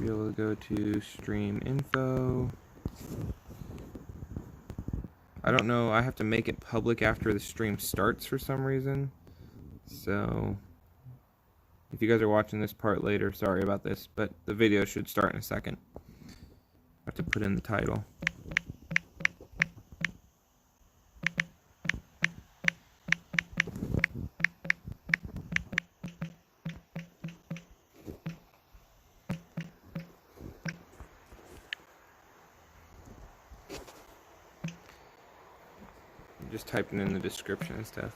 be able to go to stream info. I don't know, I have to make it public after the stream starts for some reason. So, if you guys are watching this part later, sorry about this, but the video should start in a second. I have to put in the title. Just typing in the description and stuff.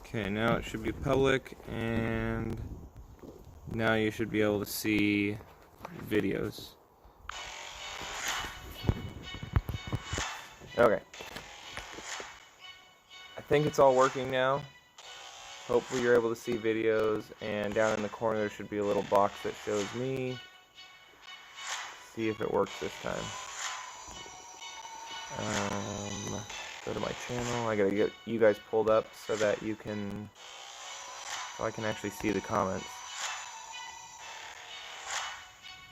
Okay, now it should be public, and now you should be able to see videos. Okay. I think it's all working now. Hopefully you're able to see videos, and down in the corner there should be a little box that shows me. See if it works this time. Go to my channel. I gotta get you guys pulled up so that you can, so I can actually see the comments.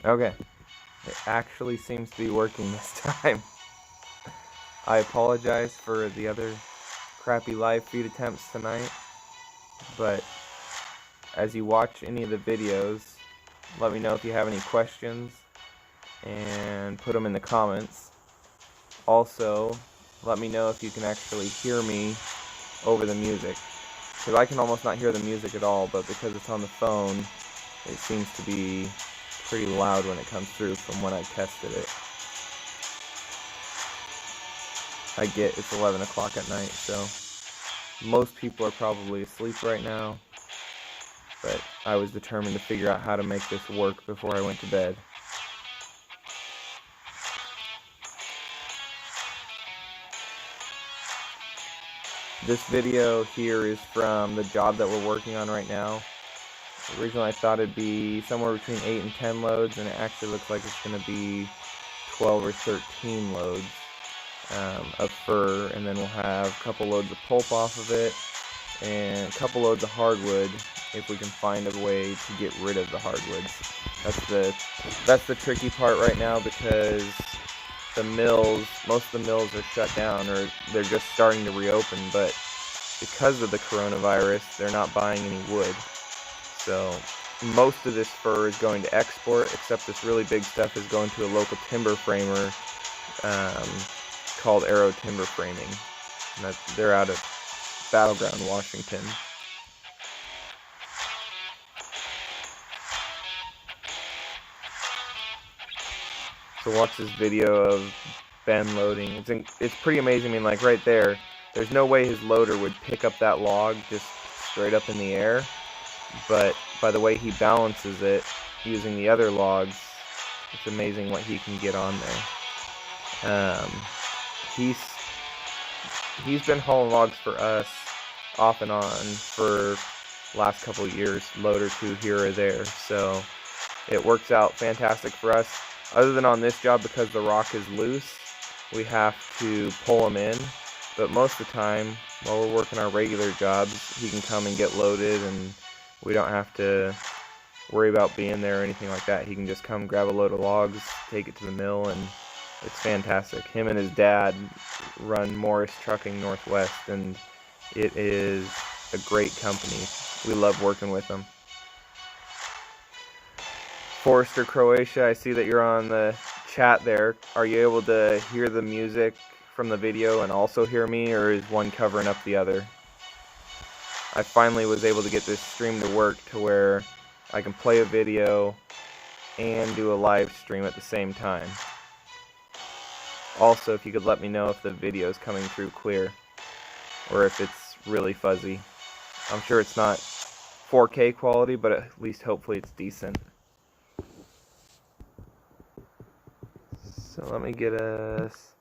Okay, it actually seems to be working this time. I apologize for the other crappy live feed attempts tonight, but as you watch any of the videos, let me know if you have any questions and put them in the comments. Also, let me know if you can actually hear me over the music, because I can almost not hear the music at all, but because it's on the phone, it seems to be pretty loud when it comes through from when I tested it. I get it's 11 o'clock at night, so most people are probably asleep right now, but I was determined to figure out how to make this work before I went to bed. This video here is from the job that we're working on right now. Originally I thought it'd be somewhere between 8 and 10 loads, and it actually looks like it's going to be 12 or 13 loads of fir, and then we'll have a couple loads of pulp off of it, and a couple loads of hardwood if we can find a way to get rid of the hardwoods. That's the tricky part right now, because the mills, most of the mills are shut down, or they're just starting to reopen, but because of the coronavirus, they're not buying any wood. So most of this fir is going to export, except this really big stuff is going to a local timber framer called Arrow Timber Framing. And they're out of Battleground, Washington. So watch this video of Ben loading. It's pretty amazing. I mean, like right there, there's no way his loader would pick up that log just straight up in the air. But by the way he balances it using the other logs, it's amazing what he can get on there. He's been hauling logs for us off and on for last couple of years, load or two here or there. So it works out fantastic for us. Other than on this job, because the rock is loose, we have to pull him in. But most of the time, while we're working our regular jobs, he can come and get loaded, and we don't have to worry about being there or anything like that. He can just come grab a load of logs, take it to the mill, and it's fantastic. Him and his dad run Morris Trucking Northwest, and it is a great company. We love working with them. Forrester, Croatia, I see that you're on the chat there. Are you able to hear the music from the video and also hear me, or is one covering up the other? I finally was able to get this stream to work to where I can play a video and do a live stream at the same time. Also, if you could let me know if the video is coming through clear, or if it's really fuzzy. I'm sure it's not 4K quality, but at least hopefully it's decent. So let me get us,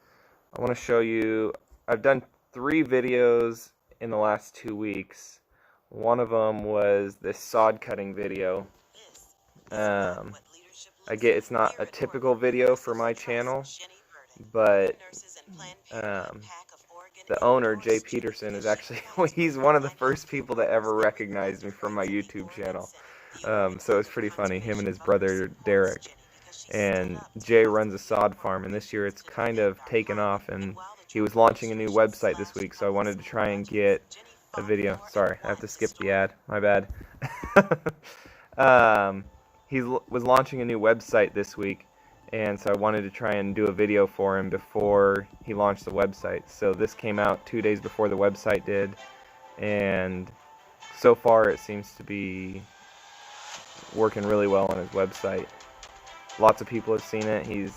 I want to show you, I've done 3 videos in the last 2 weeks. One of them was this sod cutting video. I I get it's not a typical video for my channel, but the owner, Jay Peterson, is actually, he's one of the first people that ever recognized me from my YouTube channel. So it's pretty funny, him and his brother Derek. And Jay runs a sod farm, and this year it's kind of taken off, and he was launching a new website this week, so I wanted to try and get a video. Sorry, I have to skip the ad, my bad. He was launching a new website this week, and so I wanted to try and do a video for him before he launched the website. So this came out 2 days before the website did, and so far it seems to be working really well on his website. Lots of people have seen it. A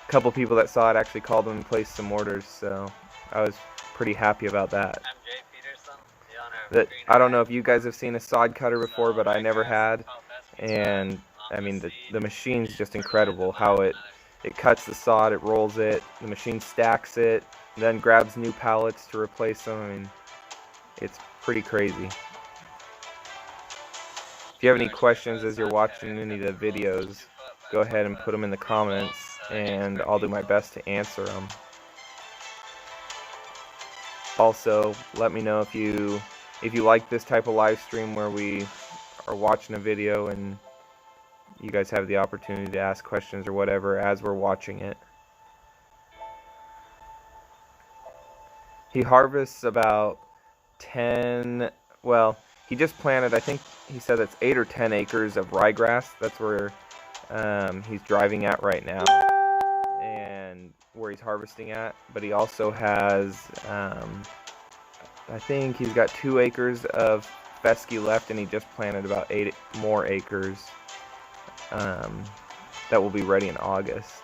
couple people that saw it actually called him and placed some orders, so I was pretty happy about that. I'm Jay Peterson, the owner of I don't know if you guys have seen a sod cutter before, but I never had. And I mean, the machine's just incredible. How it cuts the sod, it rolls it, the machine stacks it, then grabs new pallets to replace them. I mean, it's pretty crazy. If you have any questions as you're watching any of the videos, go ahead and put them in the comments, and I'll do my best to answer them. Also, let me know if you like this type of live stream where we are watching a video and you guys have the opportunity to ask questions or whatever as we're watching it. He harvests about 10, well, he just planted, I think he said it's 8 or 10 acres of ryegrass. That's where he's driving at right now, and where he's harvesting at. But he also has, I think he's got 2 acres of fescue left, and he just planted about 8 more acres that will be ready in August.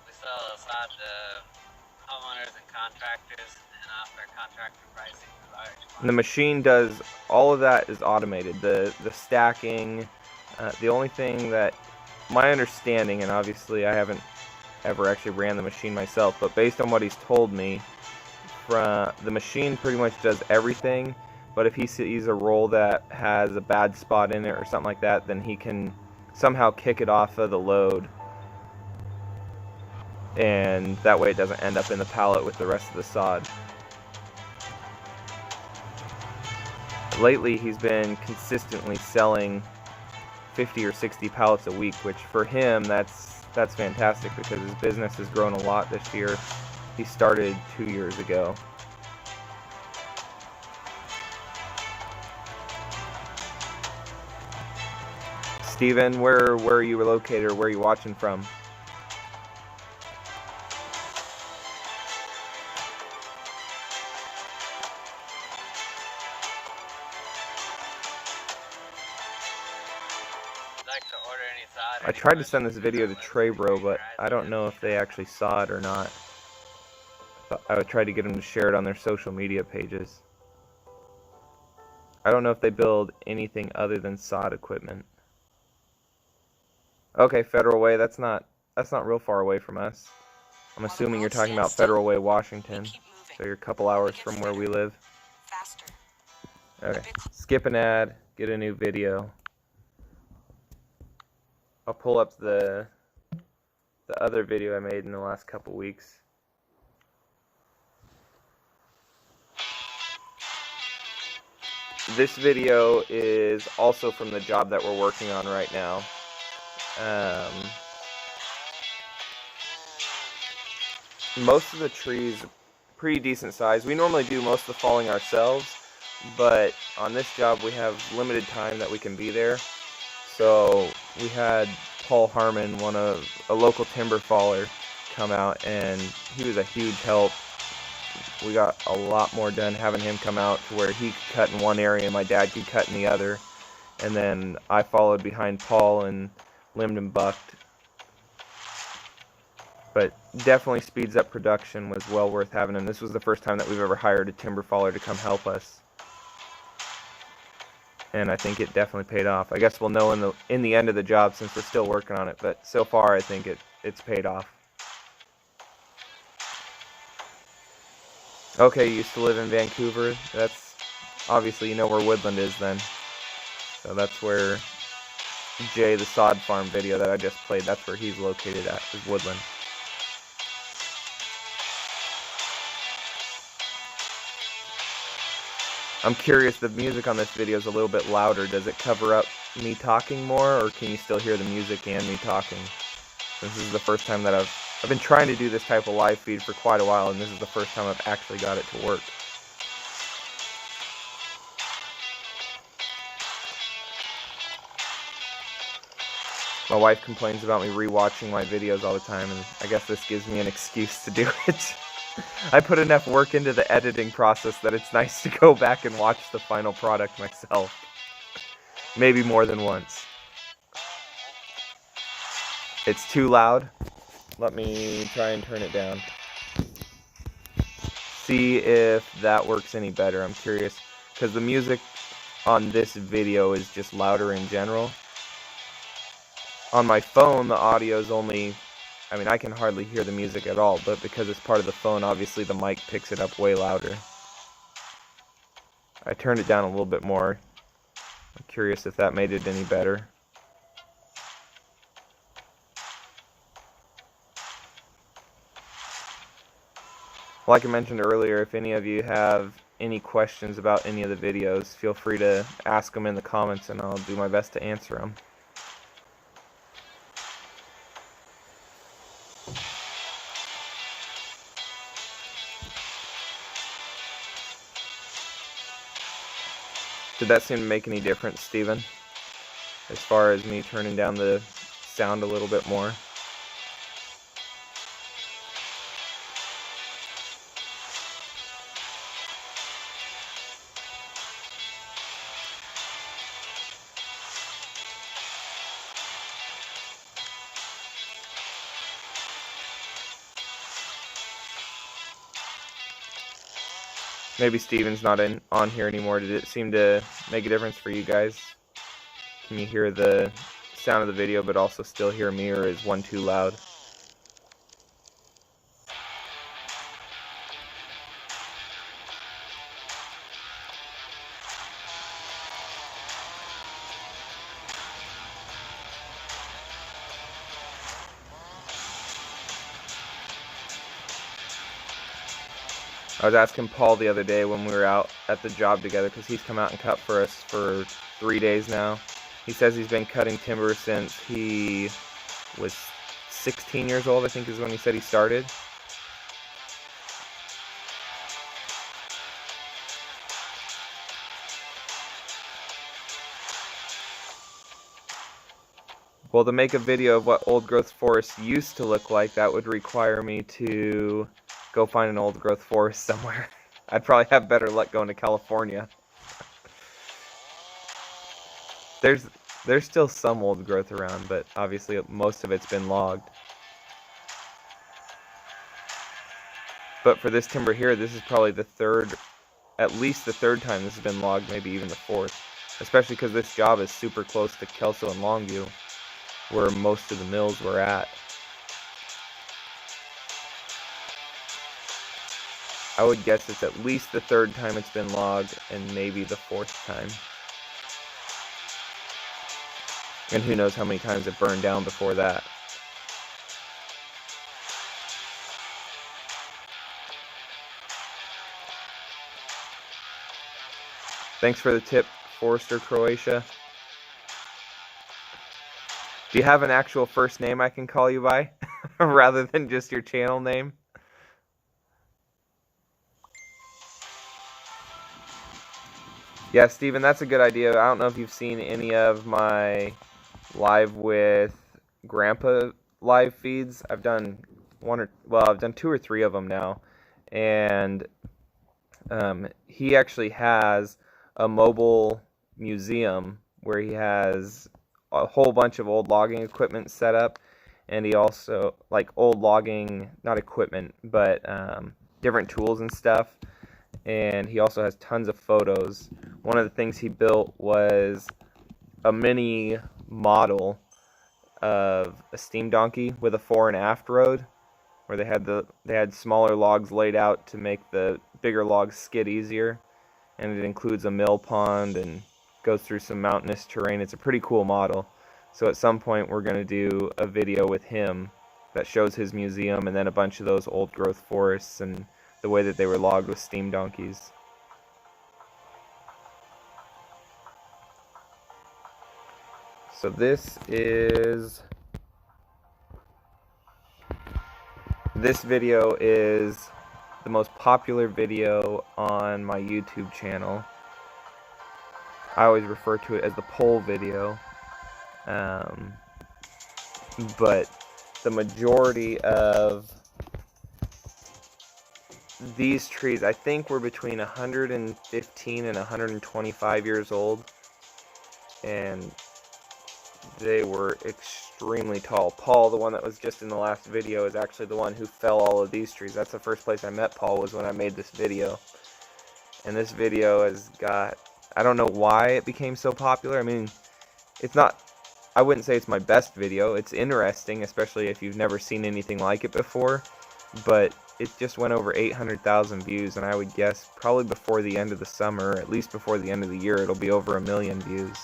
We sell sod to homeowners and contractors and offer contractor pricing for large quantities. And the machine does, all of that is automated. The stacking, the only thing that, my understanding, and obviously I haven't ever actually ran the machine myself, but based on what he's told me, the machine pretty much does everything, but if he sees a roll that has a bad spot in it or something like that, then he can somehow kick it off of the load, and that way it doesn't end up in the pallet with the rest of the sod. Lately he's been consistently selling 50 or 60 pallets a week, which for him that's fantastic because his business has grown a lot this year. He started 2 years ago. Steven, where are you located, or where are you watching from? I tried to send this video to Trey Bro, but I don't know if they actually saw it or not. But I would try to get them to share it on their social media pages. I don't know if they build anything other than sod equipment. Okay, Federal Way, that's not real far away from us. I'm assuming you're talking about Federal Way, Washington. So you're a couple hours from where we live. Okay, skip an ad, get a new video. I'll pull up the other video I made in the last couple weeks. This video is also from the job that we're working on right now. Most of the trees are pretty decent size. We normally do most of the falling ourselves, but on this job we have limited time that we can be there. So we had Paul Harmon, a local timber faller, come out, and he was a huge help. We got a lot more done having him come out to where he could cut in one area and my dad could cut in the other. And then I followed behind Paul and limbed and bucked. But definitely speeds up production, was well worth having him. This was the first time that we've ever hired a timber faller to come help us. And I think it definitely paid off. I guess we'll know in the end of the job since we're still working on it, but so far I think it's paid off. Okay, you used to live in Vancouver. That's obviously, you know where Woodland is then. So that's where Jay the Sod Farm video that I just played. That's where he's located at, is Woodland. I'm curious, the music on this video is a little bit louder. Does it cover up me talking more, or can you still hear the music and me talking? This is the first time that I've been trying to do this type of live feed for quite a while, and this is the first time I've actually got it to work. My wife complains about me rewatching my videos all the time, and I guess this gives me an excuse to do it. I put enough work into the editing process that it's nice to go back and watch the final product myself. Maybe more than once. It's too loud. Let me try and turn it down. See if that works any better. I'm curious, because the music on this video is just louder in general. On my phone, the audio is only... I mean, I can hardly hear the music at all, but because it's part of the phone, obviously the mic picks it up way louder. I turned it down a little bit more. I'm curious if that made it any better. Like I mentioned earlier, if any of you have any questions about any of the videos, feel free to ask them in the comments and I'll do my best to answer them. Did that seem to make any difference, Steven? As far as me turning down the sound a little bit more? Maybe Steven's not on here anymore. Did it seem to make a difference for you guys? Can you hear the sound of the video but also still hear me, or is one too loud? I was asking Paul the other day when we were out at the job together, because he's come out and cut for us for 3 days now. He says he's been cutting timber since he was 16 years old, I think is when he said he started. Well, to make a video of what old growth forests used to look like, that would require me to go find an old growth forest somewhere. I'd probably have better luck going to California. There's still some old growth around, but obviously most of it's been logged. But for this timber here, this is probably the third, at least the third time this has been logged, maybe even the fourth. Especially because this job is super close to Kelso and Longview, where most of the mills were at. I would guess it's at least the third time it's been logged, and maybe the fourth time. And who knows how many times it burned down before that. Thanks for the tip, Forester Croatia. Do you have an actual first name I can call you by, rather than just your channel name? Yeah, Steven, that's a good idea. I don't know if you've seen any of my live with Grandpa live feeds. I've done I've done 2 or 3 of them now, and he actually has a mobile museum where he has a whole bunch of old logging equipment set up, and he also, like, old logging, not equipment, but different tools and stuff. And he also has tons of photos. One of the things he built was a mini model of a steam donkey with a fore and aft road, where they had smaller logs laid out to make the bigger logs skid easier, and it includes a mill pond and goes through some mountainous terrain. It's a pretty cool model. So at some point we're going to do a video with him that shows his museum and then a bunch of those old growth forests and the way that they were logged with steam donkeys. So this video is the most popular video on my YouTube channel. I always refer to it as the poll video. But the majority of these trees, I think, were between 115 and 125 years old, and they were extremely tall. Paul, the one that was just in the last video, is actually the one who fell all of these trees. That's the first place I met Paul, was when I made this video. And this video has got, I don't know why it became so popular. I mean, it's not, I wouldn't say it's my best video. It's interesting, especially if you've never seen anything like it before, but it just went over 800,000 views, and I would guess probably before the end of the summer, at least before the end of the year, it'll be over 1 million views.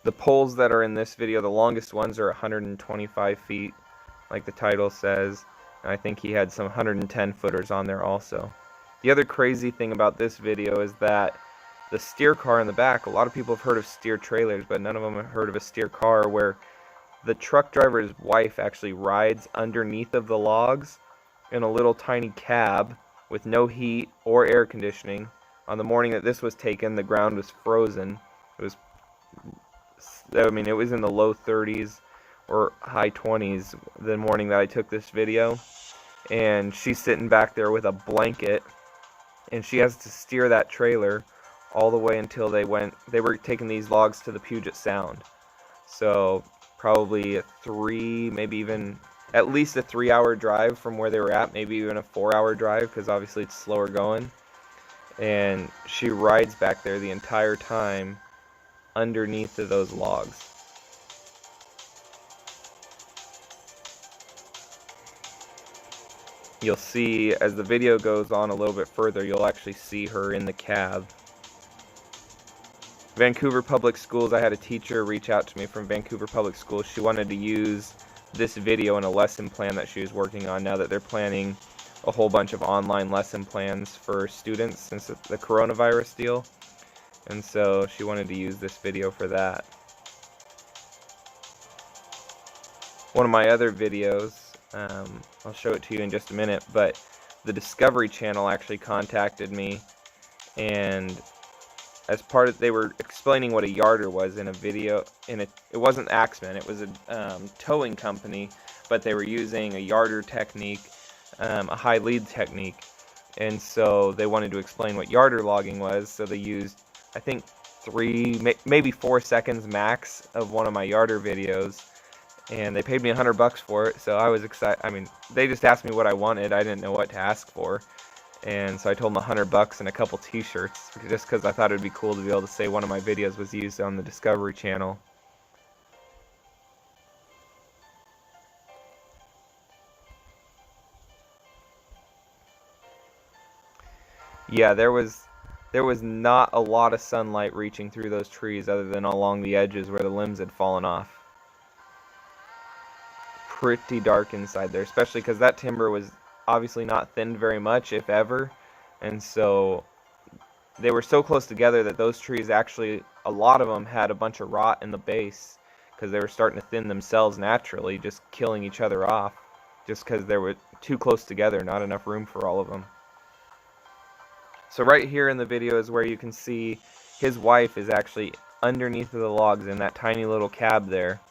The poles that are in this video, the longest ones are 125 feet, like the title says, and I think he had some 110 footers on there also. The other crazy thing about this video is that the steer car in the back, a lot of people have heard of steer trailers, but none of them have heard of a steer car, where the truck driver's wife actually rides underneath of the logs in a little tiny cab with no heat or air conditioning. On the morning that this was taken, the ground was frozen. It was, I mean, it was in the low 30s or high 20s the morning that I took this video, and she's sitting back there with a blanket, and she has to steer that trailer all the way until they were taking these logs to the Puget Sound. So probably a 3, maybe even at least a 3-hour drive from where they were at, maybe even a 4-hour drive, because obviously it's slower going. And she rides back there the entire time underneath of those logs. You'll see as the video goes on a little bit further, you'll actually see her in the cab. Vancouver Public Schools, I had a teacher reach out to me from Vancouver Public Schools. She wanted to use this video in a lesson plan that she was working on now that they're planning a whole bunch of online lesson plans for students since the coronavirus deal. And so she wanted to use this video for that. One of my other videos, I'll show it to you in just a minute, but the Discovery Channel actually contacted me, and as part of, they were explaining what a yarder was in a video. It wasn't Axeman, it was a towing company, but they were using a yarder technique, a high lead technique, and so they wanted to explain what yarder logging was. So they used, I think, 3, maybe 4 seconds max of one of my yarder videos, and they paid me $100 for it. So I was excited. I mean, they just asked me what I wanted. I didn't know what to ask for. And so I told them $100 and a couple t-shirts, just because I thought it would be cool to be able to say one of my videos was used on the Discovery Channel. Yeah, there was not a lot of sunlight reaching through those trees other than along the edges where the limbs had fallen off. Pretty dark inside there, especially because that timber was obviously not thinned very much, if ever, and so they were so close together that those trees actually, a lot of them had a bunch of rot in the base because they were starting to thin themselves naturally, just killing each other off, just because they were too close together, not enough room for all of them. So right here in the video is where you can see his wife is actually underneath of the logs in that tiny little cab there,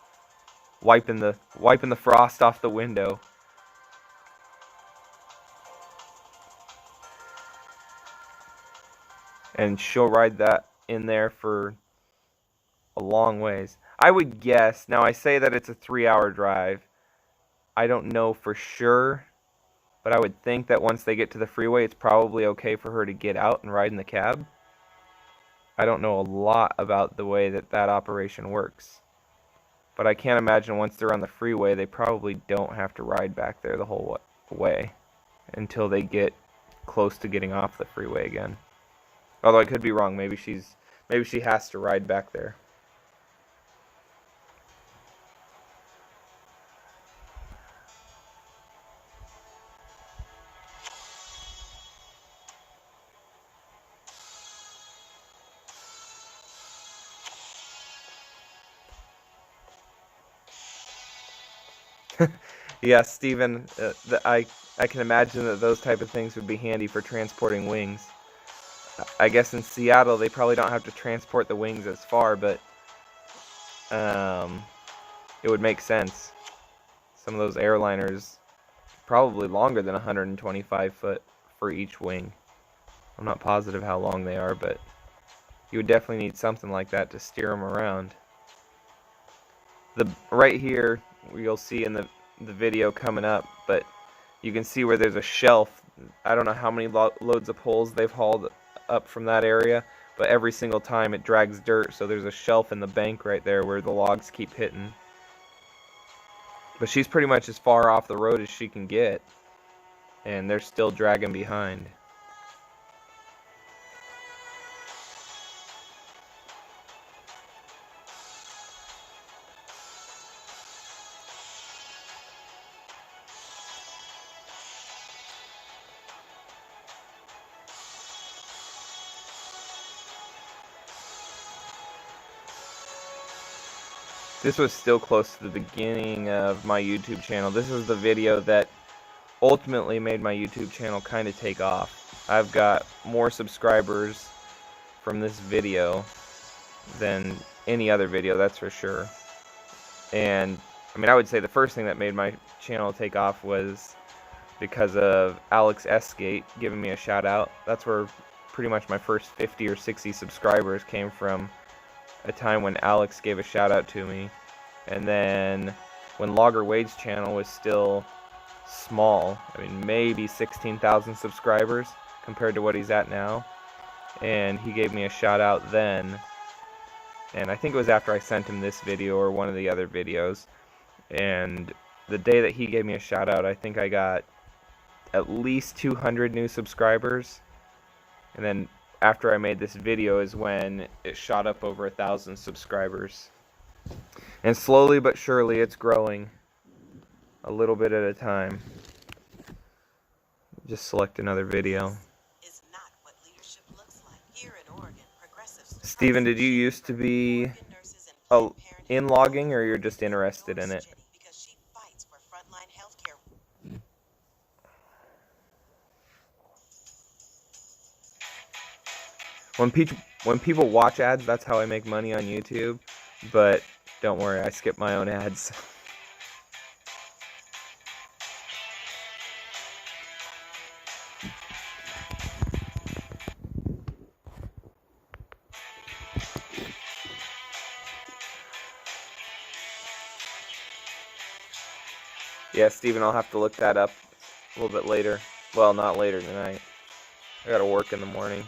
wiping the frost off the window. And she'll ride that in there for a long ways. I would guess, now I say that it's a 3-hour drive. I don't know for sure, but I would think that once they get to the freeway, it's probably okay for her to get out and ride in the cab. I don't know a lot about the way that operation works, but I can't imagine once they're on the freeway, they probably don't have to ride back there the whole way. until they get close to getting off the freeway again. Although I could be wrong. Maybe she has to ride back there. Yeah, Steven, I can imagine that those type of things would be handy for transporting wings. I guess in Seattle they probably don't have to transport the wings as far, but it would make sense. Some of those airliners probably longer than 125 foot for each wing. I'm not positive how long they are, but you would definitely need something like that to steer them around. Right here, you'll see in the video coming up, but you can see where there's a shelf. I don't know how many loads of poles they've hauled up from that area, but every single time it drags dirt, so there's a shelf in the bank right there where the logs keep hitting. But she's pretty much as far off the road as she can get, and they're still dragging behind. This was still close to the beginning of my YouTube channel. This is the video that ultimately made my YouTube channel kind of take off. I've got more subscribers from this video than any other video, that's for sure. And I mean, I would say the first thing that made my channel take off was because of Alex S-Gate giving me a shout out. That's where pretty much my first 50 or 60 subscribers came from. A time when Alex gave a shout out to me, and then when Logger Wade's channel was still small, I mean maybe 16,000 subscribers compared to what he's at now, and he gave me a shout out then, and I think it was after I sent him this video or one of the other videos, and the day that he gave me a shout out, I think I got at least 200 new subscribers, and then after I made this video is when it shot up over 1,000 subscribers. And slowly but surely it's growing a little bit at a time. Just select another video. Steven, did you used to be in logging, or you're just interested in it? When people watch ads, that's how I make money on YouTube, but don't worry, I skip my own ads. Yeah, Steven, I'll have to look that up a little bit later. Well, not later tonight. I gotta work in the morning.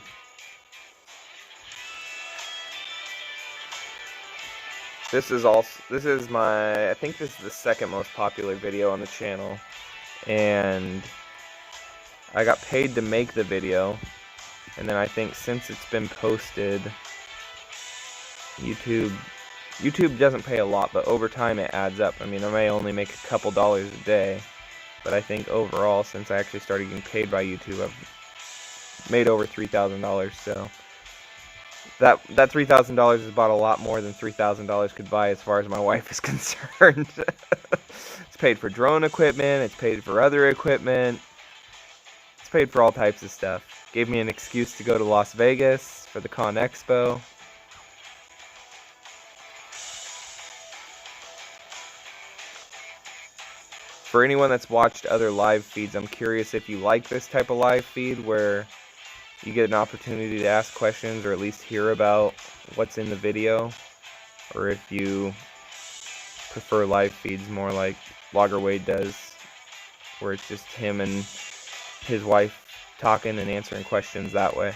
This is my, I think this is the second most popular video on the channel, and I got paid to make the video, and then I think since it's been posted, YouTube doesn't pay a lot, but over time it adds up. I mean, I may only make a couple dollars a day, but I think overall, since I actually started getting paid by YouTube, I've made over $3,000, so that $3,000 has bought a lot more than $3,000 could buy as far as my wife is concerned. It's paid for drone equipment, it's paid for other equipment, it's paid for all types of stuff. Gave me an excuse to go to Las Vegas for the Con Expo. For anyone that's watched other live feeds, I'm curious if you like this type of live feed where you get an opportunity to ask questions or at least hear about what's in the video, or if you prefer live feeds more like Logger Wade does, where it's just him and his wife talking and answering questions that way.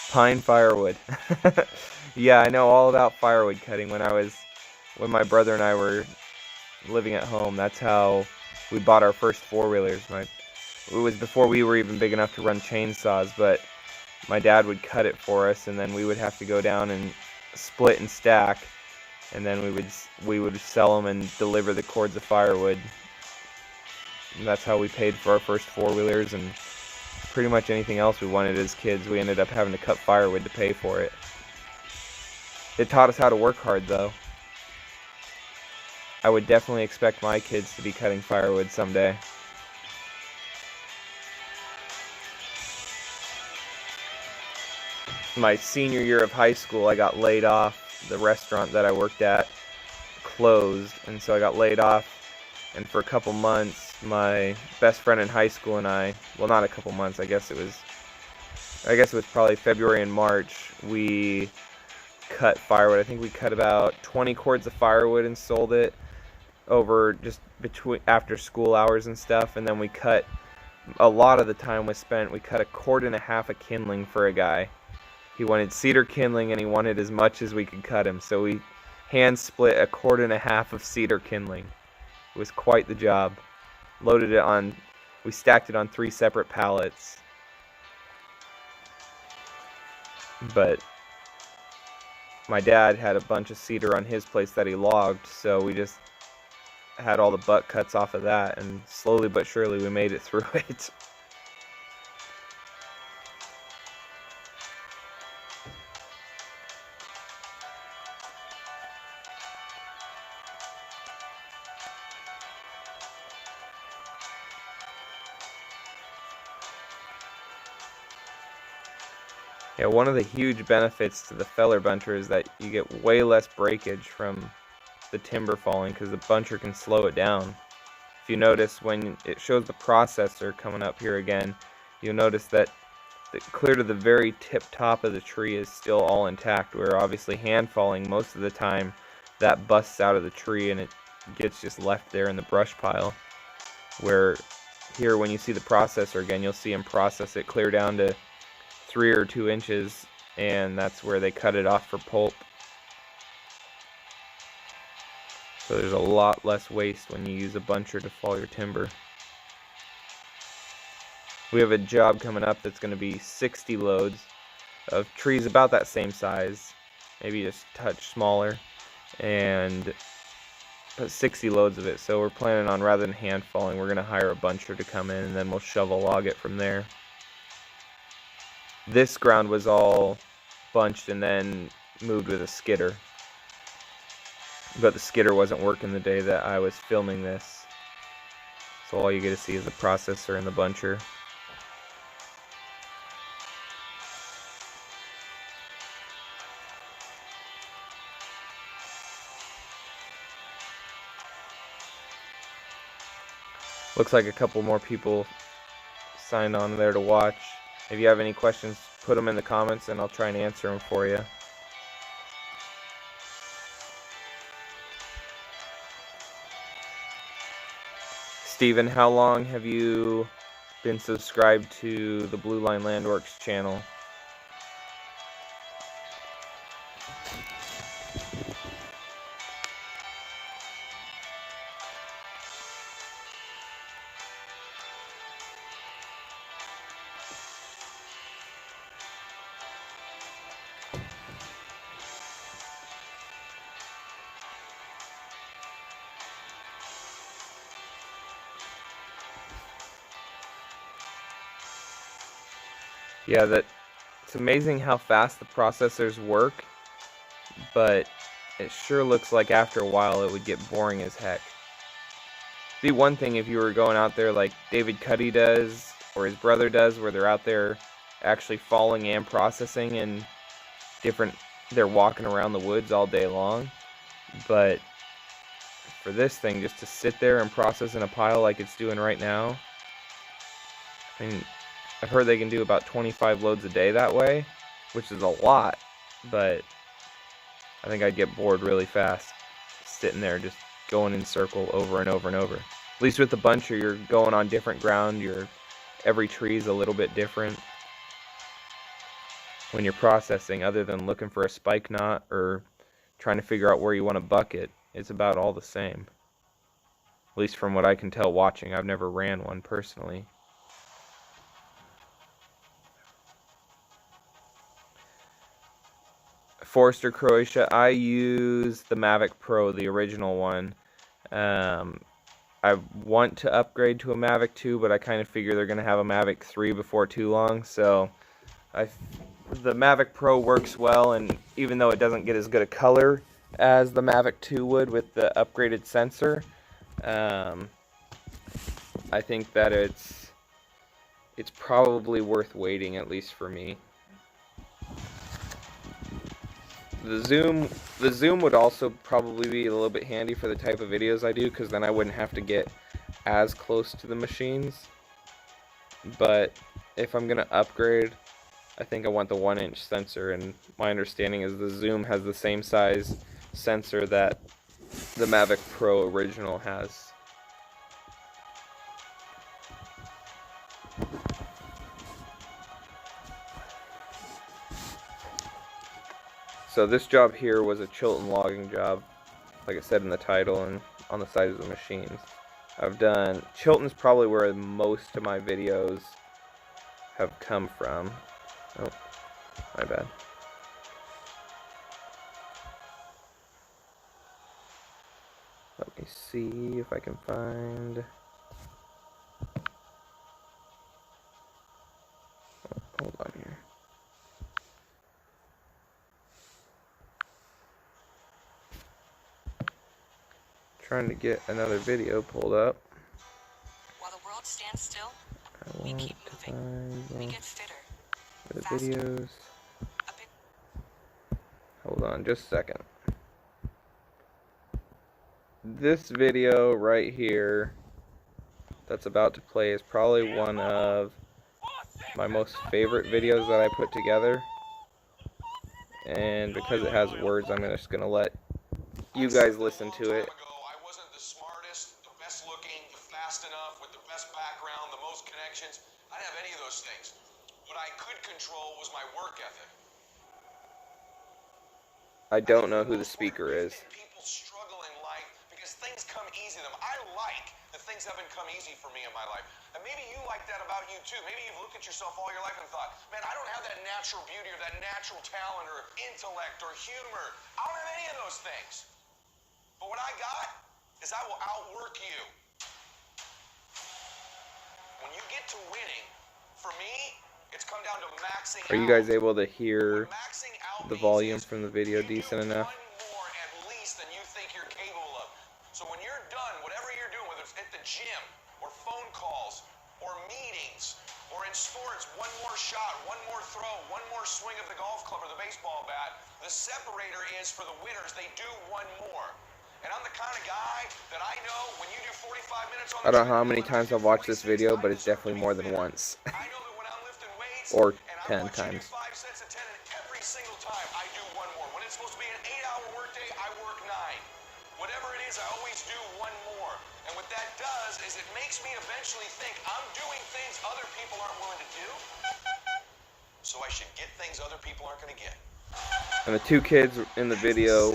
Pine firewood. Yeah, I know all about firewood cutting. When I was when my brother and I were living at home, that's how we bought our first four-wheelers. It was before we were even big enough to run chainsaws, but my dad would cut it for us, and then we would have to go down and split and stack, and then we would sell them and deliver the cords of firewood. And that's how we paid for our first four-wheelers, and pretty much anything else we wanted as kids, we ended up having to cut firewood to pay for it. It taught us how to work hard, though. I would definitely expect my kids to be cutting firewood someday. My senior year of high school, I got laid off. The restaurant that I worked at closed, and so I got laid off. And for a couple months, my best friend in high school and I, well, not a couple months, I guess it was probably February and March, we cut firewood. I think we cut about 20 cords of firewood and sold it over just after school hours and stuff. And then we cut, a lot of the time was spent, we cut 1.5 cords of kindling for a guy. He wanted cedar kindling, and he wanted as much as we could cut him, so we hand split 1.5 cords of cedar kindling. It was quite the job. We stacked it on 3 separate pallets. But my dad had a bunch of cedar on his place that he logged, so we just had all the butt cuts off of that, and slowly but surely we made it through it. Yeah, one of the huge benefits to the feller buncher is that you get way less breakage from the timber falling because the buncher can slow it down. If you notice, when it shows the processor coming up here again, you'll notice that clear to the very tip top of the tree is still all intact, where obviously hand falling, most of the time that busts out of the tree and it gets just left there in the brush pile. Where here, when you see the processor again, you'll see him process it clear down to 3 or 2 inches, and that's where they cut it off for pulp. So there's a lot less waste when you use a buncher to fall your timber. We have a job coming up that's going to be 60 loads of trees about that same size, maybe just a touch smaller, and 60 loads of it. So we're planning on, rather than hand falling, we're going to hire a buncher to come in, and then we'll shovel log it from there. This ground was all bunched and then moved with a skidder, but the skidder wasn't working the day that I was filming this, so all you get to see is the processor and the buncher. Looks like a couple more people signed on there to watch. If you have any questions, put them in the comments and I'll try and answer them for you. Steven, how long have you been subscribed to the Blue Line Landworks channel? Yeah, it's amazing how fast the processors work, but it sure looks like after a while it would get boring as heck. It'd be one thing if you were going out there like David Cuddy does, or his brother does, where they're out there actually falling and processing, and they're walking around the woods all day long. But for this thing, just to sit there and process in a pile like it's doing right now, I mean, I've heard they can do about 25 loads a day that way, which is a lot, but I think I'd get bored really fast sitting there just going in circle over and over and over. At least with the buncher, you're going on different ground, every tree is a little bit different when you're processing, other than looking for a spike knot or trying to figure out where you want to bucket. it's about all the same. At least from what I can tell watching. I've never ran one personally. Forester, Croatia. I use the Mavic Pro, the original one. I want to upgrade to a Mavic 2, but I kind of figure they're going to have a Mavic 3 before too long. So the Mavic Pro works well, and even though it doesn't get as good a color as the Mavic 2 would with the upgraded sensor, I think that it's probably worth waiting, at least for me. The zoom would also probably be a little bit handy for the type of videos I do, because then I wouldn't have to get as close to the machines. But if I'm going to upgrade, I think I want the 1-inch sensor, and my understanding is the zoom has the same size sensor that the Mavic Pro original has. So this job here was a Chilton logging job, like it said in the title and on the side of the machines. Chilton's probably where most of my videos have come from. Oh, my bad. Let me see if I can find... Oh, hold on here. Trying to get another video pulled up. While the world stands still, we keep moving. We get fitter. The videos. Hold on just a second. This video right here that's about to play is probably one of my most favorite videos that I put together. And because it has words, I'm just going to let you guys listen to it. I didn't have any of those things. What I could control was my work ethic. I don't know who the speaker is. People struggle in life because things come easy to them. I like that things haven't come easy for me in my life. And maybe you like that about you too. Maybe you've looked at yourself all your life and thought, man, I don't have that natural beauty or that natural talent or intellect or humor. I don't have any of those things. But what I got is I will outwork you. When you get to winning, for me, it's come down to maxing out. Are you guys able to hear the volume from the video decent enough? One more at least than you think you're capable of. So when you're done, whatever you're doing, whether it's at the gym or phone calls or meetings or in sports, one more shot, one more throw, one more swing of the golf club or the baseball bat, the separator is for the winners. They do one more. And I'm the kind of guy that I know when you do 45 minutes on the I don't know how many times I've watched this video, but it's definitely more than once. I know that when I'm lifting weights, or and 10 times. 5 sets of 10, and every single time I do one more. When it's supposed to be an 8-hour workday, I work 9. Whatever it is, I always do one more. And what that does is it makes me eventually think I'm doing things other people aren't willing to do. So I should get things other people aren't going to get. And the two kids in the video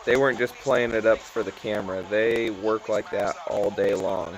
they weren't just playing it up for the camera. They work like that all day long.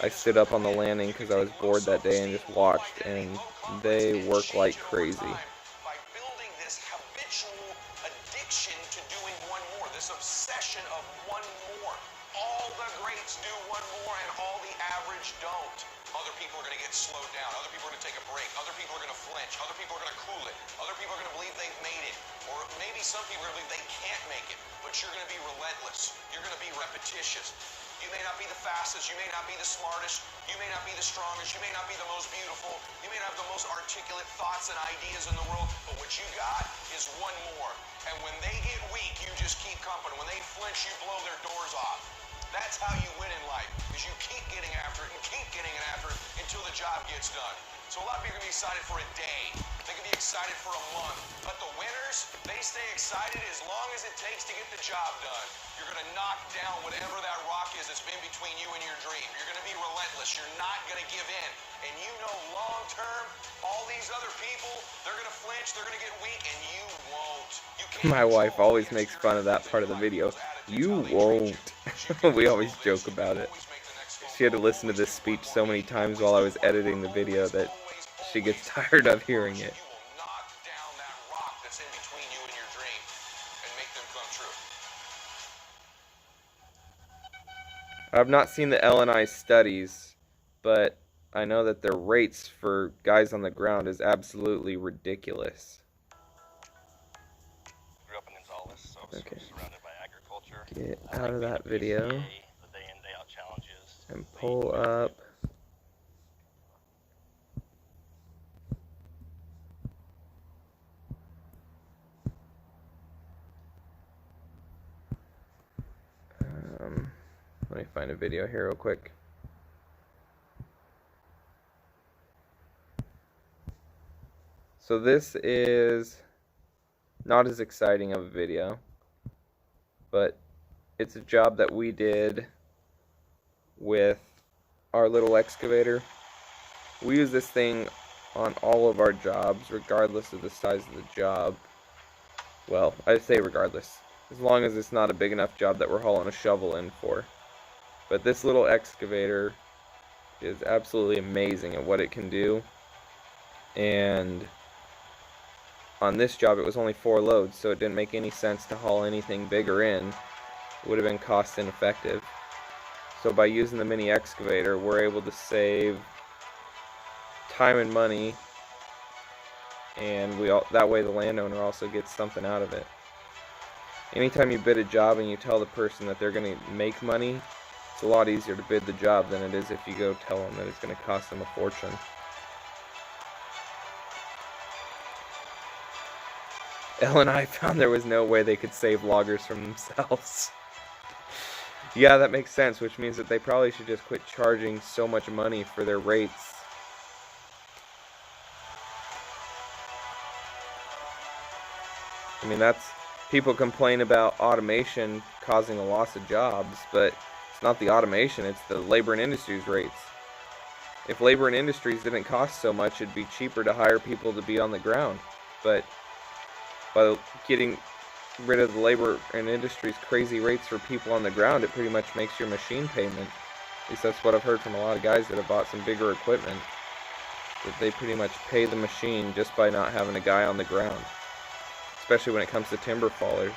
I stood up on the landing because I was bored that day and just watched, and they work like crazy. By building this habitual addiction to doing one more, this obsession of one more. All the greats do one more and all the average don't. Other people are going to get slowed down. Other people are going to take a break. Other people are going to flinch. Other people are going to cool it. Other people are going to believe they've made it. Or maybe some people are going to believe they can't make it. But you're going to be relentless. You're going to be repetitious. You may not be the fastest. You may not be the smartest. You may not be the strongest. You may not be the most beautiful. You may not have the most articulate thoughts and ideas in the world. But what you got is one more. And when they get weak, you just keep company. When they flinch, you blow their doors off. That's how you win in life, is you keep getting after it and keep getting it after it until the job gets done. So a lot of people can be excited for a day. They can be excited for a month. But the winners, they stay excited as long as it takes to get the job done. You're going to knock down whatever that rock is that's been between you and your dream. You're going to be relentless. You're not going to give in. And you know long term, all these other people, they're going to flinch, they're going to get weak, and you won't. You can't. My wife always makes fun of that part of the video. You won't. We always joke about it. She had to listen to this speech so many times while I was editing the video that she gets tired of hearing it. You will knock down that rock that's in between you and your dream and make them come true. I've not seen the L&I studies, but I know that their rates for guys on the ground is absolutely ridiculous. Grew up in Gonzales, so Okay. surrounded by agriculture. Get out of that video The day-in, day-out challenges. and pull up. Let me find a video here real quick. So this is not as exciting of a video, but it's a job that we did with our little excavator. We use this thing on all of our jobs, regardless of the size of the job. Well, I say regardless, as long as it's not a big enough job that we're hauling a shovel in for. But this little excavator is absolutely amazing at what it can do. And on this job it was only 4 loads, so it didn't make any sense to haul anything bigger in. It would have been cost ineffective. So by using the mini excavator, we're able to save time and money, and that way the landowner also gets something out of it. Anytime you bid a job and you tell the person that they're going to make money, it's a lot easier to bid the job than it is if you go tell them that it's going to cost them a fortune. L&I found there was no way they could save loggers from themselves. Yeah, that makes sense, which means that they probably should just quit charging so much money for their rates. I mean, people complain about automation causing a loss of jobs, but it's not the automation, it's the labor and industries rates. If labor and industries didn't cost so much, it'd be cheaper to hire people to be on the ground. But by getting rid of the labor and industries crazy rates for people on the ground, it pretty much makes your machine payment. At least that's what I've heard from a lot of guys that have bought some bigger equipment, that they pretty much pay the machine just by not having a guy on the ground, especially when it comes to timber fallers.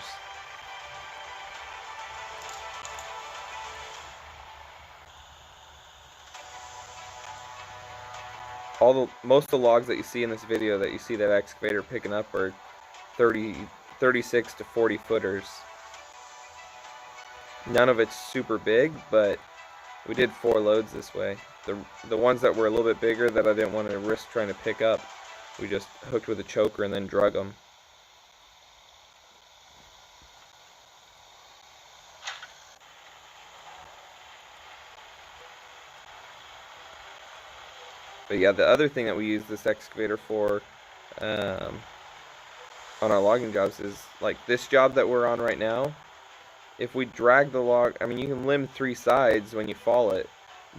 Most of the logs that you see in this video that you see that excavator picking up are 36 to 40 footers. None of it's super big, but we did 4 loads this way. The ones that were a little bit bigger that I didn't want to risk trying to pick up, we just hooked with a choker and then drug them. But yeah, the other thing that we use this excavator for on our logging jobs is, like this job that we're on right now, if we drag the log, I mean, you can limb 3 sides when you fall it,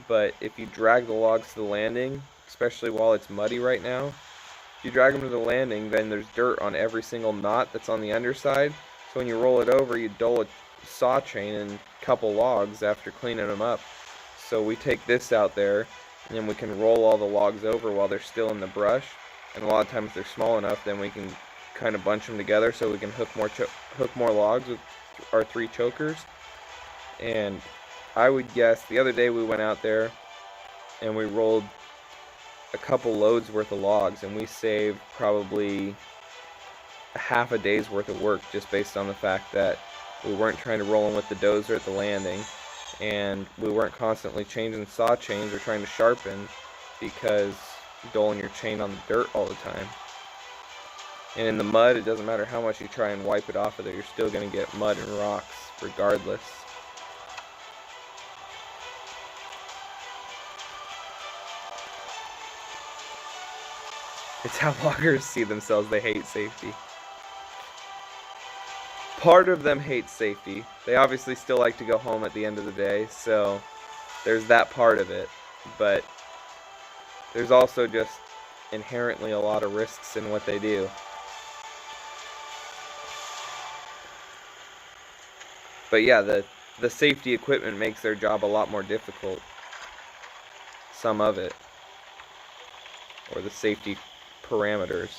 but if you drag the logs to the landing, especially while it's muddy right now, if you drag them to the landing, then there's dirt on every single knot that's on the underside. So when you roll it over, you dole a saw chain and a couple logs after cleaning them up. So we take this out there, and then we can roll all the logs over while they're still in the brush. And a lot of times if they're small enough, then we can kind of bunch them together so we can hook more logs with our 3 chokers. And I would guess the other day we went out there and we rolled a couple loads worth of logs, and we saved probably a half a day's worth of work just based on the fact that we weren't trying to roll them with the dozer at the landing, and we weren't constantly changing saw chains or trying to sharpen, because doling your chain on the dirt all the time. And in the mud, it doesn't matter how much you try and wipe it off of there, you're still going to get mud and rocks regardless. It's how loggers see themselves. They hate safety. Part of them hates safety. They obviously still like to go home at the end of the day, so there's that part of it. But there's also just inherently a lot of risks in what they do. But yeah, the safety equipment makes their job a lot more difficult. Some of it. Or the safety parameters.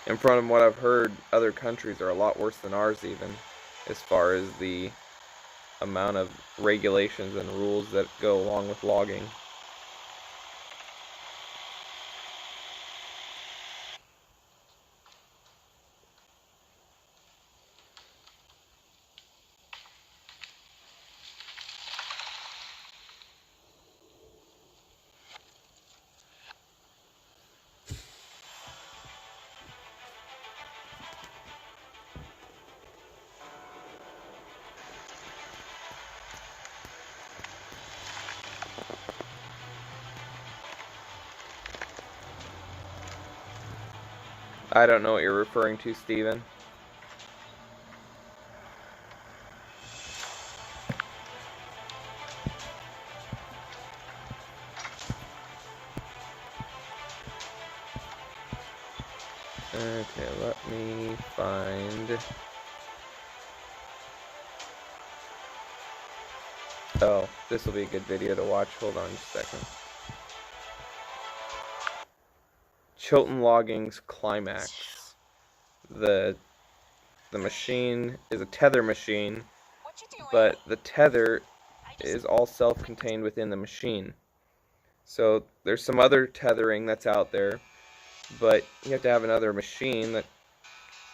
And from what I've heard, other countries are a lot worse than ours even, as far as the amount of regulations and rules that go along with logging. I don't know what you're referring to, Steven. Okay, let me find... Oh, this will be a good video to watch. Hold on just a second. Chilton Logging's Climax. The machine is a tether machine, but the tether is all self-contained within the machine. So there's some other tethering that's out there, but you have to have another machine that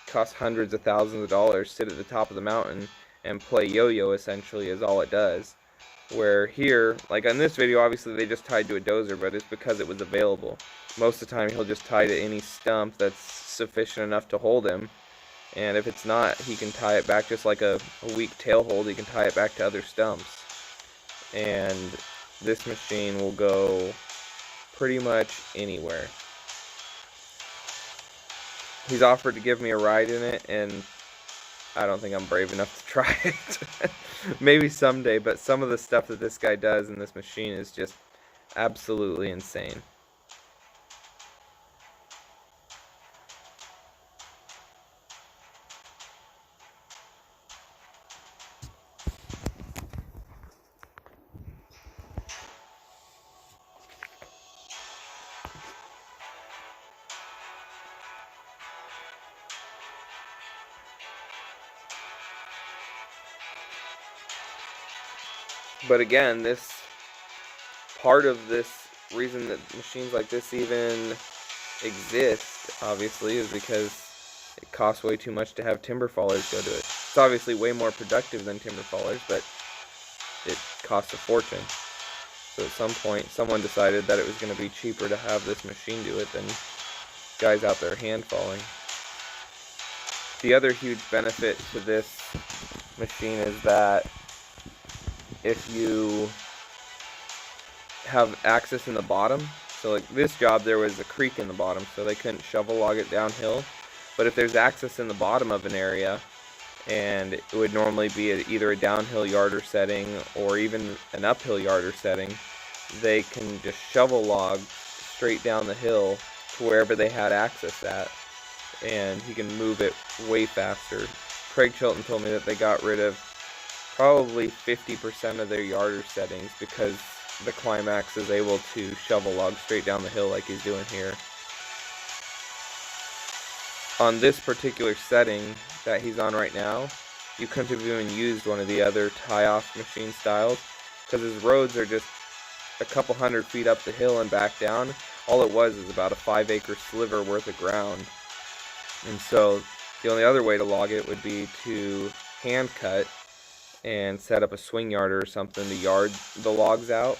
costs hundreds of thousands of dollars, sit at the top of the mountain and play yo-yo, essentially, is all it does. Where here, like in this video, obviously they just tied to a dozer, but it's because it was available. Most of the time he'll just tie to any stump that's sufficient enough to hold him, and if it's not, he can tie it back just like a weak tail hold. He can tie it back to other stumps, and this machine will go pretty much anywhere. He's offered to give me a ride in it, and I don't think I'm brave enough to try it. Maybe someday, but some of the stuff that this guy does in this machine is just absolutely insane. But again, this part of this reason that machines like this even exist, obviously, is because it costs way too much to have timber fallers go to it. It's obviously way more productive than timber fallers, but it costs a fortune. So at some point, someone decided that it was going to be cheaper to have this machine do it than guys out there hand falling. The other huge benefit to this machine is that if you have access in the bottom, so like this job there was a creek in the bottom, so they couldn't shovel log it downhill, but if there's access in the bottom of an area, and it would normally be either a downhill yarder setting or even an uphill yarder setting, they can just shovel log straight down the hill to wherever they had access at, and he can move it way faster. Craig Chilton told me that they got rid of probably 50% of their yarder settings because the Climax is able to shovel log straight down the hill like he's doing here. On this particular setting that he's on right now, you couldn't have even used one of the other tie-off machine styles because his roads are just a couple hundred feet up the hill and back down. All it was is about a 5-acre sliver worth of ground. And so the only other way to log it would be to hand cut and set up a swing yarder or something to yard the logs out.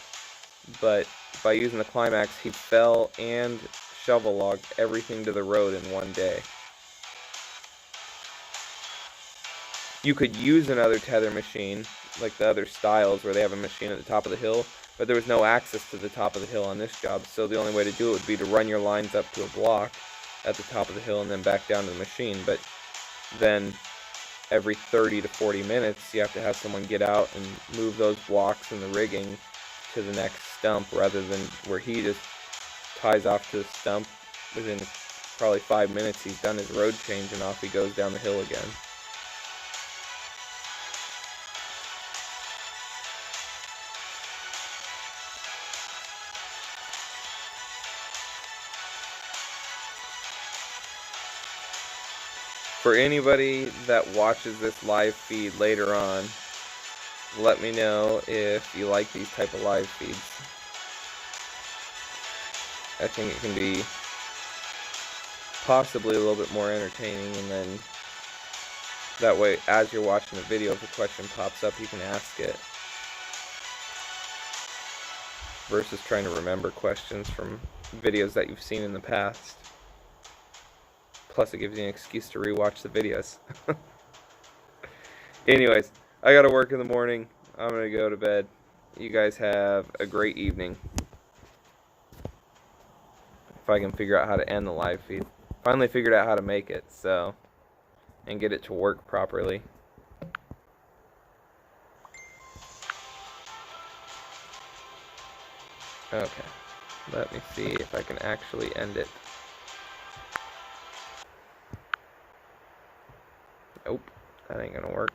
But by using the Climax, he fell and shovel logged everything to the road in one day. You could use another tether machine, like the other styles where they have a machine at the top of the hill, but there was no access to the top of the hill on this job, so the only way to do it would be to run your lines up to a block at the top of the hill and then back down to the machine. But then every 30 to 40 minutes you have to have someone get out and move those blocks and the rigging to the next stump, rather than where he just ties off to the stump within probably 5 minutes. He's done his road change and off he goes down the hill again. For anybody that watches this live feed later on, let me know if you like these type of live feeds. I think it can be possibly a little bit more entertaining, and then that way, as you're watching the video, if a question pops up, you can ask it, versus trying to remember questions from videos that you've seen in the past. Plus, it gives you an excuse to rewatch the videos. Anyways, I gotta work in the morning. I'm gonna go to bed. You guys have a great evening. If I can figure out how to end the live feed. Finally figured out how to make it, so, and get it to work properly. Okay, let me see if I can actually end it. Nope, that ain't gonna work.